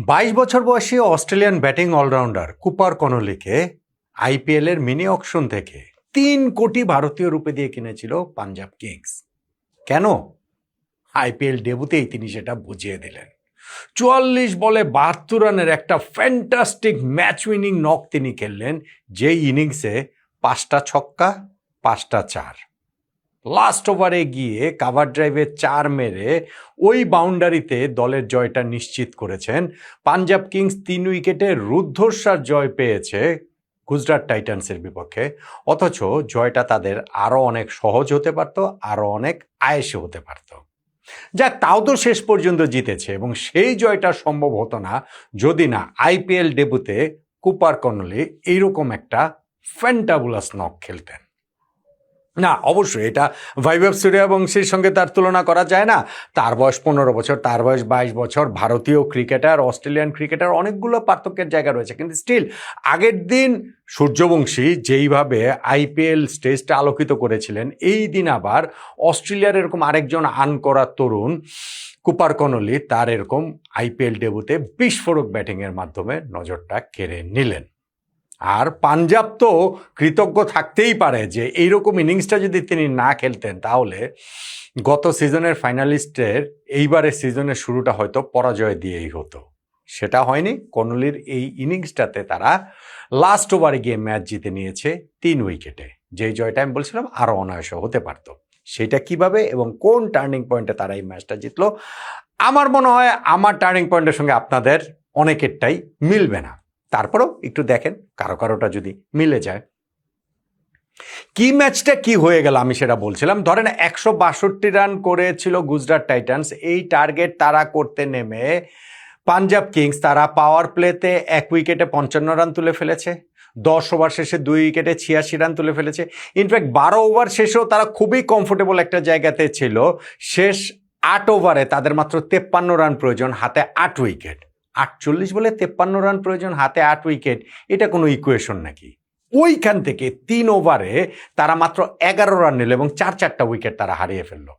22 বছর বয়সী Australian batting allrounder Cooper কনলিকে আইপিএল এর মিনি অকশন থেকে 3 কোটি ভারতীয় রুপি দিয়ে কিনেছিল পাঞ্জাব কিংস। কেন? আইপিএল ডেবুতেই তিনি সেটা বুঝিয়ে দিলেন। 44 বলে 72 রানের একটা ফ্যান্টাস্টিক ম্যাচ উইনিং নক তিনি খেললেন, যেই ইনিংসে 5টা ছক্কা 5টা চার। লাস্ট ওভারে গিয়ে কাভার ড্রাইভে 4 মেরে ওই বাউন্ডারিতে দলের জয়টা নিশ্চিত করেছেন। পাঞ্জাব কিংস 3 উইকেটে রুদ্ধশ্বাস জয় পেয়েছে গুজরাট টাইটান্সের বিপক্ষে। অথচ জয়টা তাদের আরও অনেক সহজ হতে পারত, আরও অনেক আয়েসে হতে পারত। যাক, তাও তো শেষ পর্যন্ত জিতেছে, এবং সেই জয়টা সম্ভব হতো না যদি না আইপিএল ডেবুতে কুপার কনলি এইরকম একটা ফ্যান্টাবুলাস নক খেলতেন। না, অবশ্যই এটা বৈভব সূর্যবংশীর সঙ্গে তার তুলনা করা যায় না। তার বয়স 15 বছর, তার বয়স 22 বছর। ভারতীয় ক্রিকেটার, অস্ট্রেলিয়ান ক্রিকেটার, অনেকগুলো পার্থক্যের জায়গা রয়েছে, কিন্তু স্টিল আগের দিন সূর্যবংশী যেইভাবে আইপিএল স্টেজটা আলোকিত করেছিলেন, এই দিন আবার অস্ট্রেলিয়ার এরকম আরেকজন আনকরা তরুণ কুপার কনলি তার এরকম আইপিএল ডেবুতে বিস্ফোরক ব্যাটিংয়ের মাধ্যমে নজরটা কেড়ে নিলেন। আর পাঞ্জাব তো কৃতজ্ঞ থাকতেই পারে যে এইরকম ইনিংসটা যদি তিনি না খেলতেন, তাহলে গত সিজনের ফাইনালিস্টের এইবারের সিজনের শুরুটা হয়তো পরাজয় দিয়েই হতো। সেটা হয়নি। কনলির এই ইনিংসটাতে তারা লাস্ট ওভারে গিয়ে ম্যাচ জিতে নিয়েছে 3 উইকেটে, যেই জয়টা আমি বলছিলাম আরও অনায়াস হতে পারত। সেটা কিভাবে এবং কোন টার্নিং পয়েন্টে তারা এই ম্যাচটা জিতলো, আমার মনে হয় আমার টার্নিং পয়েন্টের সঙ্গে আপনাদের অনেকেরটাই মিলবে না। তারপরেও একটু দেখেন, কারোটা যদি মিলে যায়। কি ম্যাচটা কি হয়ে গেল আমি সেটা বলছিলাম। ধরেন 162 রান করেছিল গুজরাট টাইটান্স। এই টার্গেট তারা করতে নেমে পাঞ্জাব কিংস তারা পাওয়ার প্লেতে 1 উইকেটে 55 রান তুলে ফেলেছে। 10 ওভার শেষে 2 উইকেটে 86 রান তুলে ফেলেছে। ইনফ্যাক্ট 12 ওভার শেষেও তারা খুবই কমফোর্টেবল একটা জায়গাতে ছিল। শেষ 8 ওভারে তাদের মাত্র 53 রান প্রয়োজন, হাতে 8 উইকেট। 48 বলে 53 রান প্রয়োজন, হাতে 8 উইকেট, এটা কোনো ইকুয়েশন নাকি? ওইখান থেকে 3 ওভারে তারা মাত্র 11 রান নিল এবং 4টা উইকেট তারা হারিয়ে ফেললো।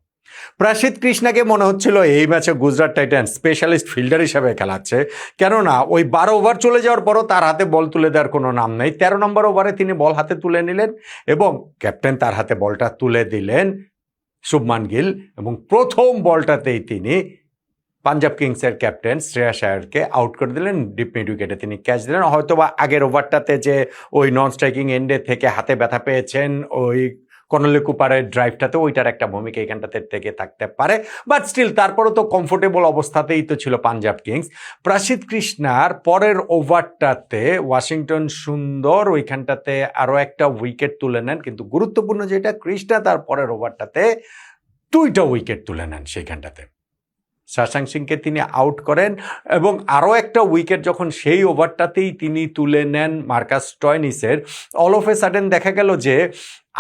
প্রসিদ্ধ কৃষ্ণাকে মনে হচ্ছিল এই ম্যাচে গুজরাট টাইটান্স স্পেশালিস্ট ফিল্ডার হিসেবে খেলাচ্ছে, কেননা ওই 12 ওভার চলে যাওয়ার পরও তার হাতে বল তুলে দেওয়ার কোনো নাম নেই। 13 নম্বর ওভারে তিনি বল হাতে তুলে নিলেন এবং ক্যাপ্টেন তার হাতে বলটা তুলে দিলেন শুভমান গিল, এবং প্রথম বলটাতেই তিনি পাঞ্জাব কিংসের ক্যাপ্টেন শ্রেয়াস আয়ারকে আউট করে দিলেন। ডিপ মিড উইকেটে তিনি ক্যাচ দিলেন। হয়তোবা আগের ওভারটাতে যে ওই নন স্ট্রাইকিং এন্ডে থেকে হাতে ব্যথা পেয়েছেন ওই কনলি কুপারের ড্রাইভটাতে, ওইটার একটা ভূমিকা এখানটাতে থেকে থাকতে পারে, বাট স্টিল তারপরও তো কমফোর্টেবল অবস্থাতেই তো ছিল পাঞ্জাব কিংস। প্রসিদ্ধ কৃষ্ণার পরের ওভারটাতে ওয়াশিংটন সুন্দর ওইখানটাতে আরও একটা উইকেট তুলে নেন, কিন্তু গুরুত্বপূর্ণ যেটা, কৃষ্ণা তার পরের ওভারটাতে 2টা উইকেট তুলে নেন সেইখানটাতে। শশাঙ্ক সিংকে তিনি আউট করেন এবং আরও একটা উইকেট যখন সেই ওভারটাতেই তিনি তুলে নেন মার্কাস স্টয়নিসের, অল অফ এ সাডেন দেখা গেল যে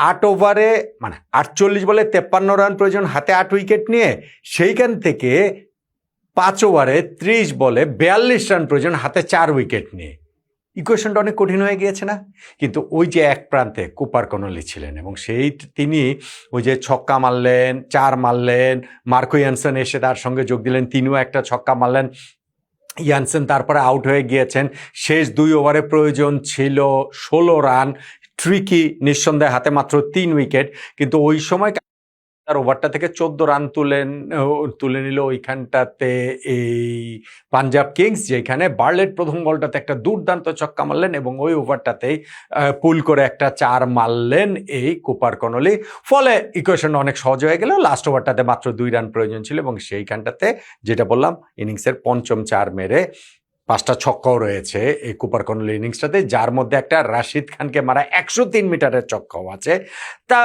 8 ওভারে মানে 48 বলে 53 রান প্রয়োজন, হাতে 8 উইকেট নিয়ে, সেইখান থেকে 5 ওভারে 30 বলে 42 রান প্রয়োজন, হাতে 4 উইকেট নিয়ে। ইকুয়েশনটা অনেক কঠিন হয়ে গিয়েছে না? কিন্তু ওই যে এক প্রান্তে কুপার কনলি ছিলেন এবং তিনি ওই যে ছক্কা মারলেন, 4 মারলেন, মার্কো ইয়ানসেন এসে তার সঙ্গে যোগ দিলেন, তিনিও একটা ছক্কা মারলেন। ইয়ানসেন তারপরে আউট হয়ে গিয়েছেন। শেষ 2 ওভারে প্রয়োজন ছিল 16 রান। ট্রিকি নিঃসন্দেহে, হাতে মাত্র 3 উইকেট, কিন্তু ওই সময় তার ওভারটা থেকে 14 রান তুলে নিল ওইখানটাতে এই পাঞ্জাব কিংস, যেখানে বার্লেট প্রথম বলটাতে একটা দুর্দান্ত ছক্কা মারলেন এবং ওই ওভারটাতেই পুল করে একটা 4 মারলেন এই কুপার কনলি। ফলে ইকুয়েশন অনেক সহজ হয়ে গেল। লাস্ট ওভারটাতে মাত্র 2 রান প্রয়োজন ছিল এবং সেইখানটাতে যেটা বললাম, ইনিংসের পঞ্চম 4 মেরে 5টা ছক্কাও রয়েছে এই কুপার কনলি ইনিংসটাতে, যার মধ্যে একটা রাশিদ খানকে মারা 103 মিটারের ছক্কাও আছে। তা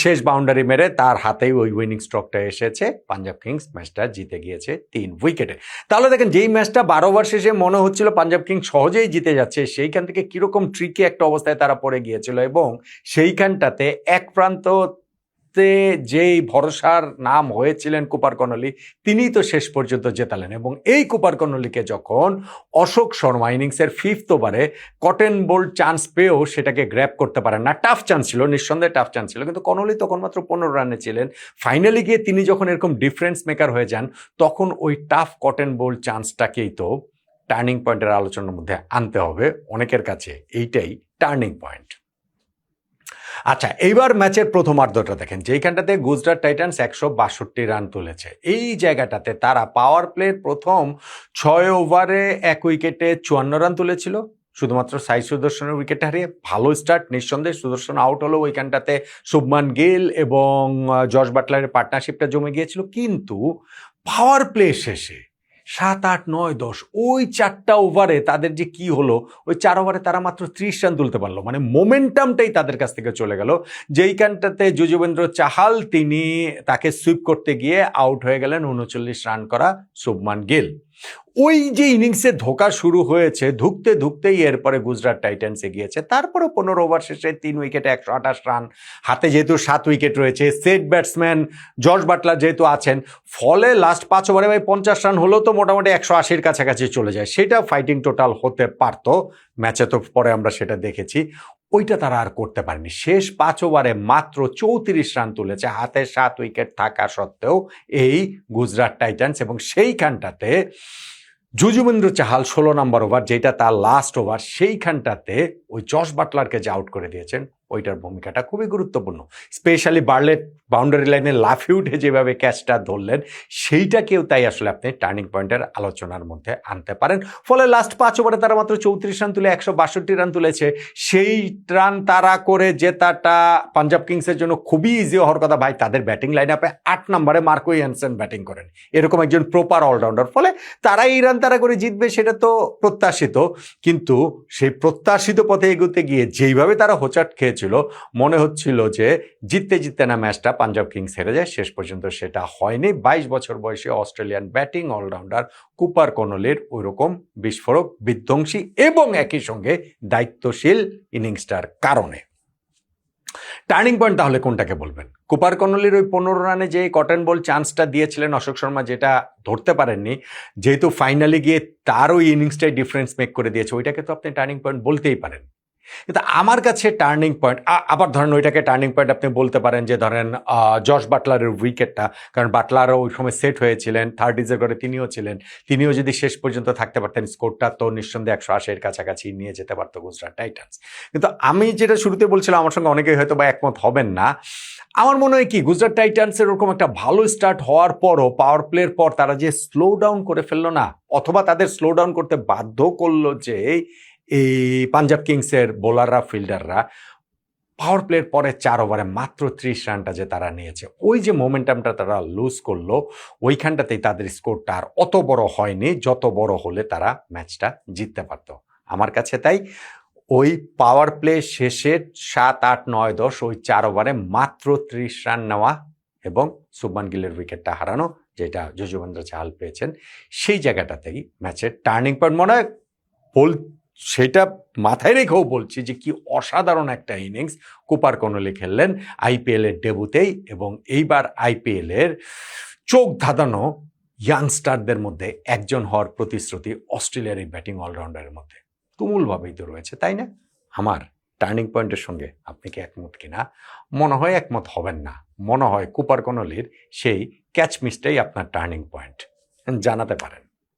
শেষ বাউন্ডারি মেরে তার হাতেই ওই উইনিং স্ট্রোকটা এসেছে। পাঞ্জাব কিংস ম্যাচটা জিতে গিয়েছে 3 উইকেটে। তাহলে দেখেন, যেই ম্যাচটা 12 ওভার শেষে মনে হচ্ছিল পাঞ্জাব কিংস সহজেই জিতে যাচ্ছে, সেইখান থেকে কিরকম ট্রিকি একটা অবস্থায় তারা পড়ে গিয়েছিল এবং সেইখানটাতে এক প্রান্ত যেই ভরসার নাম হয়েছিলেন কুপার কনলি, তিনিই তো শেষ পর্যন্ত জেতালেন। এবং এই কুপার কনলিকে যখন অশোক শর্মা ইনিংসের 5th ওভারে কটন বোল্ড চান্স পেয়েও সেটাকে গ্র্যাব করতে পারেন না, টাফ চান্স ছিল, নিঃসন্দেহে টাফ চান্স ছিল, কিন্তু কনলি তখন মাত্র 15 রানে ছিলেন। ফাইনালি গিয়ে তিনি যখন এরকম ডিফারেন্স মেকার হয়ে যান, তখন ওই টাফ কটন বোল্ড চান্সটাকেই তো টার্নিং পয়েন্টের আলোচনার মধ্যে আনতে হবে, অনেকের কাছে এইটাই টার্নিং পয়েন্ট। আচ্ছা, এইবার ম্যাচের প্রথমার্ধটা দেখেন, যেইখানটাতে গুজরাট টাইটান্স 162 রান তুলেছে। এই জায়গাটাতে তারা পাওয়ার প্লের প্রথম 6 ওভারে 1 উইকেটে 54 রান তুলেছিল, শুধুমাত্র সাই সুদর্শনের উইকেট হারিয়ে। ভালো স্টার্ট নিঃসন্দেহে, সুদর্শন আউট হলো ওইখানটাতে, শুভমান গিল এবং জশ বাটলারের পার্টনারশিপটা জমে গিয়েছিল। কিন্তু পাওয়ার প্লে শেষে 7, 8, 9, 10 ওই 4টা ওভারে তাদের যে কি হলো, ওই 4 ওভারে তারা মাত্র 30 রান তুলতে পারলো, মানে মোমেন্টামটাই তাদের কাছ থেকে চলে গেল। যেইখানটাতে যজুবেন্দ্র চাহাল তাকে সুইপ করতে গিয়ে আউট হয়ে গেলেন 39 রান করা শুভমান গিল। ওই যে ইনিংসে ধোকা শুরু হয়েছে, ধুকতেই এরপরে গুজরাট টাইটান্স এগিয়েছে। তারপরে 15 ওভার শেষে 3 উইকেটে 128 রান, হাতে যেহেতু 7 উইকেট রয়েছে, সেট ব্যাটসম্যান জশ বাটলার যেহেতু আছেন, ফলে লাস্ট 5 ওভারে 50 রান হলেও তো মোটামুটি 180-র কাছাকাছি চলে যায়। সেটা ফাইটিং টোটাল হতে পারত, ম্যাচে তো পরে আমরা সেটা দেখেছি। ওইটা তারা আর করতে পারেনি। শেষ 5 ওভারে মাত্র 34 রান তুলেছে, হাতে 7 উইকেট থাকা সত্ত্বেও এই গুজরাট টাইটান্স। এবং সেইখানটাতে যজুবেন্দ্র চাহাল 16 নম্বর ওভার, যেটা তার লাস্ট ওভার, সেইখানটাতে ওই জশ বাটলারকে যে আউট করে দিয়েছেন, ওইটার ভূমিকাটা খুবই গুরুত্বপূর্ণ। স্পেশালি বার্লেট বাউন্ডারি লাইনে লাফিয়ে উঠে যেভাবে ক্যাচটা ধরলেন, সেইটাকেও তাই আসলে আপনি টার্নিং পয়েন্টের আলোচনার মধ্যে আনতে পারেন। ফলে লাস্ট 5 ওভারে তারা মাত্র 34 রান তুলে 162 রান তুলেছে। সেই রান তারা করে জেতাটা পাঞ্জাব কিংসের জন্য খুবই ইজি হওয়ার কথা। ভাই, তাদের ব্যাটিং লাইন আপে 8 নম্বরে মার্কো ইয়ানসেন ব্যাটিং করেন, এরকম একজন প্রপার অলরাউন্ডার। ফলে তারা এই রান তারা করে জিতবে, সেটা তো প্রত্যাশিত। কিন্তু সেই প্রত্যাশিত পথে এগোতে গিয়ে যেইভাবে তারা হোঁচট খেয়েছিল, মনে হচ্ছিল যে জিততে না ম্যাচটা পাঞ্জাব কিংস হেরে যায়। শেষ পর্যন্ত সেটা হয়নি। 22 বছর বয়সী অস্ট্রেলিয়ান ব্যাটিং অলরাউন্ডার কুপার কনোলির ওইরকম বিস্ফোরক, বিধ্বংসী এবং একই সঙ্গে দায়িত্বশীল ইনিংসটার কারণে। টার্নিং পয়েন্ট তাহলে কোনটাকে বলবেন? কুপার কনোলির ওই 15 রানে যে কটন বল চান্সটা দিয়েছিলেন অশোক শর্মা, যেটা ধরতে পারেননি, যেহেতু ফাইনালে গিয়ে তার ওই ইনিংসটাই ডিফারেন্স মেক করে দিয়েছে, ওইটাকে তো আপনি টার্নিং পয়েন্ট বলতেই পারেন। কিন্তু আমার কাছে টার্নিং পয়েন্ট, আবার ধরেন ওইটাকে টার্নিং পয়েন্ট আপনি বলতে পারেন যে ধরেন জশ বাটলারের উইকেটটা, কারণ বাটলারও ওই সময় সেট হয়েছিলেন, 30s করে তিনিও ছিলেন, তিনিও যদি শেষ পর্যন্ত থাকতে পারতেন, স্কোরটা তো নিঃসন্দেহে 180-এর কাছাকাছি নিয়ে যেতে পারতো গুজরাট টাইটান্স। কিন্তু আমি যেটা শুরুতে বলছিলাম, আমার সঙ্গে অনেকেই হয়তো বা একমত হবেন না, আমার মনে হয় কি, গুজরাট টাইটান্সের ওরকম একটা ভালো স্টার্ট হওয়ার পরও পাওয়ার প্লের পর তারা যে স্লো ডাউন করে ফেললো না, অথবা তাদের স্লো ডাউন করতে বাধ্য করলো যে এই পাঞ্জাব কিংসের বোলাররা, ফিল্ডাররা, পাওয়ার প্লের পরে 4 ওভারে মাত্র 30 রানটা যে তারা নিয়েছে, ওই যে মোমেন্টামটা তারা লুজ করলো, ওইখানটাতেই তাদের স্কোরটা আর অত বড় হয়নি, যত বড় হলে তারা ম্যাচটা জিততে পারত। আমার কাছে তাই ওই পাওয়ার প্লে শেষে 7, 8, 9, 10 ওই 4 ওভারে মাত্র 30 রান নেওয়া এবং শুভমান গিলের উইকেটটা হারানো, যেটা যজুবেন্দ্র চাহাল পেয়েছেন, সেই জায়গাটাতেই ম্যাচের টার্নিং পয়েন্ট মনে হয়। সেটা মাথায় রেখেও বলছি যে কি অসাধারণ একটা ইনিংস কুপার কনোলি খেললেন আইপিএল এর ডেবুতেই। এবং এইবার আইপিএল এর চোখ ধাঁধানো ইয়াংস্টারদের মধ্যে একজন হওয়ার প্রতিশ্রুতি অস্ট্রেলিয়ার এই ব্যাটিং অলরাউন্ডারের মধ্যে তুমুলভাবেই তো রয়েছে, তাই না? আমার টার্নিং পয়েন্টের সঙ্গে আপনি কি একমত কিনা? মনে হয় একমত হবেন না। মনে হয় কুপার কনোলির সেই ক্যাচ মিসটাই আপনার টার্নিং পয়েন্ট। জানাতে পারেন।